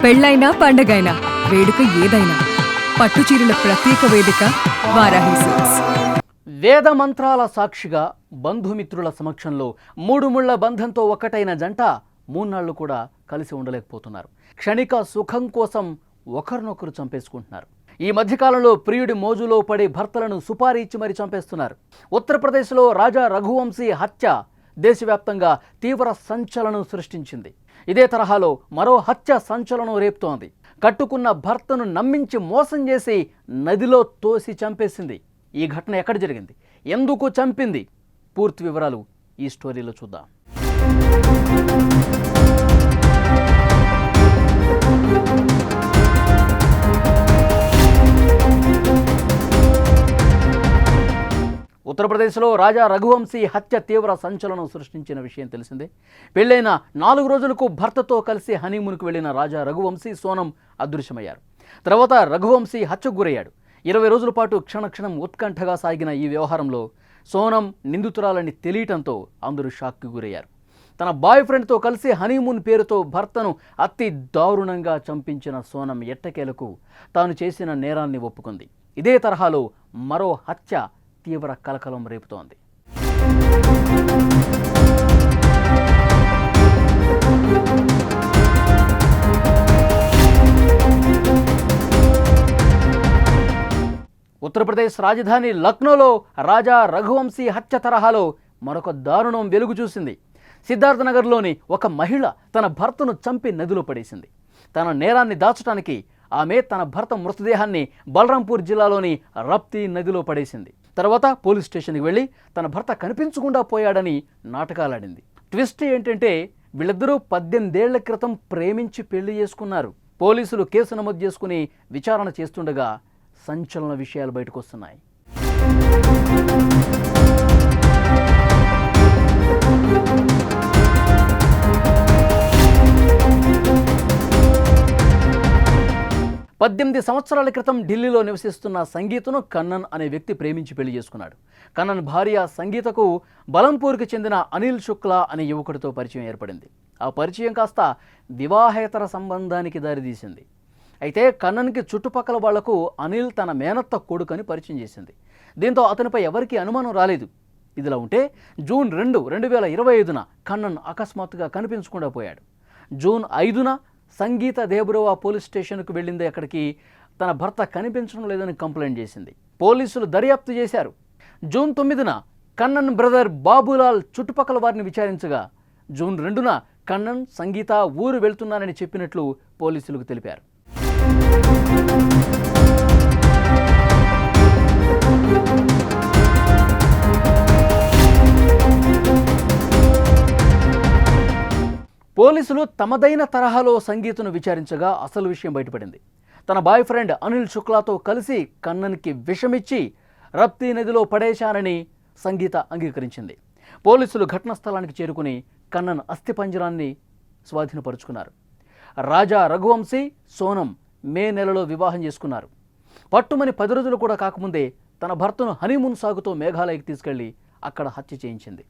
పెళ్ళైనా పండగైనా వేడుక ఏదైనా పట్టుచీరల ప్రత్యేక వేదిక వారాహి సిల్క్స్. వేద మంత్రాల సాక్షిగా బంధుమిత్రుల సమక్షంలో మూడు ముళ్ల బంధంతో ఒక్కటైన జంట మూన్నాళ్లు కూడా కలిసి ఉండలేకపోతున్నారు. క్షణిక సుఖం కోసం ఒకరినొకరు చంపేసుకుంటున్నారు. ఈ మధ్యకాలంలో ప్రియుడి మోజులో పడి భర్తలను సుపారీ ఇచ్చి మరీ చంపేస్తున్నారు. ఉత్తరప్రదేశ్లో రాజా రఘువంశీ హత్య దేశవ్యాప్తంగా తీవ్ర సంచలనం సృష్టించింది. ఇదే తరహాలో మరో హత్య సంచలనం రేపుతోంది. కట్టుకున్న భర్తను నమ్మించి మోసం చేసి నదిలో తోసి చంపేసింది. ఈ ఘటన ఎక్కడ జరిగింది, ఎందుకు చంపింది, పూర్తి వివరాలు ఈ స్టోరీలో చూద్దాం. ఉత్తరప్రదేశ్లో రాజా రఘువంశీ హత్య తీవ్ర సంచలనం సృష్టించిన విషయం తెలిసిందే. పెళ్లైన 4 రోజులకు భర్తతో కలిసి హనీమూన్కు వెళ్లిన రాజా రఘువంశీ సోనం అదృశ్యమయ్యారు. తర్వాత రఘువంశీ హత్యకు గురయ్యాడు. 20 రోజుల పాటు క్షణక్షణం ఉత్కంఠగా సాగిన ఈ వ్యవహారంలో సోనం నిందితురాలని తెలియటంతో అందరూ షాక్కి గురయ్యారు. తన బాయ్ ఫ్రెండ్తో కలిసి హనీమూన్ పేరుతో భర్తను అతి దారుణంగా చంపించిన సోనం ఎట్టకేలకు తాను చేసిన నేరాన్ని ఒప్పుకుంది. ఇదే తరహాలో మరో హత్య తీవ్ర కలకలం రేపుతోంది. ఉత్తరప్రదేశ్ రాజధాని లక్నోలో రాజా రఘువంశీ హత్య తరహాలో మరొక దారుణం వెలుగు చూసింది. సిద్ధార్థ నగర్లోని ఒక మహిళ తన భర్తను చంపి నదిలో పడేసింది. తన నేరాన్ని దాచడానికి ఆమె తన భర్త మృతదేహాన్ని బలరాంపూర్ జిల్లాలోని రప్తి నదిలో పడేసింది. తర్వాత పోలీస్ స్టేషన్కి వెళ్ళి తన భర్త కనిపించకుండా పోయాడని నాటకాలాడింది. ట్విస్ట్ ఏంటంటే వీళ్ళిద్దరూ 18 ఏళ్ల క్రితం ప్రేమించి పెళ్లి చేసుకున్నారు. పోలీసులు కేసు నమోదు చేసుకుని విచారణ చేస్తుండగా సంచలన విషయాలు బయటకు వస్తున్నాయి. పద్దెనిమిది సంవత్సరాల క్రితం ఢిల్లీలో నివసిస్తున్న సంగీతను కన్నన్ అనే వ్యక్తి ప్రేమించి పెళ్లి చేసుకున్నాడు. కన్నన్ భార్య సంగీతకు బలంపూర్కి చెందిన అనిల్ శుక్లా అనే యువకుడితో పరిచయం ఏర్పడింది. ఆ పరిచయం కాస్త వివాహేతర సంబంధానికి దారితీసింది. అయితే కన్నన్కి చుట్టుపక్కల వాళ్లకు అనిల్ తన మేనత్త కొడుకని పరిచయం చేసింది. దీంతో అతనిపై ఎవరికీ అనుమానం రాలేదు. ఇదిలా ఉంటే జూన్ 2, 2025న కన్నన్ అకస్మాత్తుగా కనిపించకుండా పోయాడు. జూన్ 5న సంగీత దేబ్రవా పోలీస్ స్టేషన్కు వెళ్ళింది. అక్కడికి తన భర్త కనిపించడం లేదని కంప్లైంట్ చేసింది. పోలీసులు దర్యాప్తు చేశారు. జూన్ 9న కన్నన్ బ్రదర్ బాబులాల్ చుట్టుపక్కల వారిని విచారించగా జూన్ 2న కన్నన్ సంగీత ఊరు వెళ్తున్నానని చెప్పినట్లు పోలీసులకు తెలిపారు. పోలీసులు తమదైన తరహాలో సంగీతను విచారించగా అసలు విషయం బయటపడింది. తన బాయ్ ఫ్రెండ్ అనిల్ శుక్లాతో కలిసి కన్నన్కి విషమిచ్చి రప్తి నదిలో పడేశానని సంగీత అంగీకరించింది. పోలీసులు ఘటనా స్థలానికి చేరుకుని కన్నన్ అస్థిపంజరాన్ని స్వాధీనపరుచుకున్నారు. రాజా రఘువంశీ సోనం మే నెలలో వివాహం చేసుకున్నారు. పట్టుమని 10 రోజులు కూడా కాకముందే తన భర్తను హనీమూన్ సాగుతో మేఘాలయకి తీసుకెళ్లి అక్కడ హత్య చేయించింది.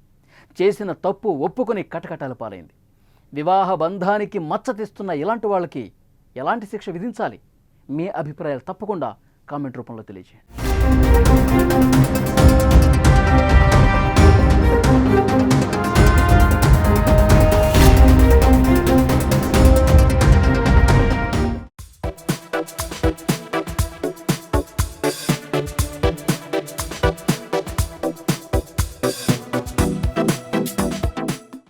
చేసిన తప్పు ఒప్పుకొని కటకటాల పాలైంది. వివాహ బంధానికి మచ్చ తెస్తున్న ఇలాంటి వాళ్ళకి ఎలాంటి శిక్ష విధించాలి? మీ అభిప్రాయాలు తప్పకుండా కామెంట్ రూపంలో తెలియజేయండి.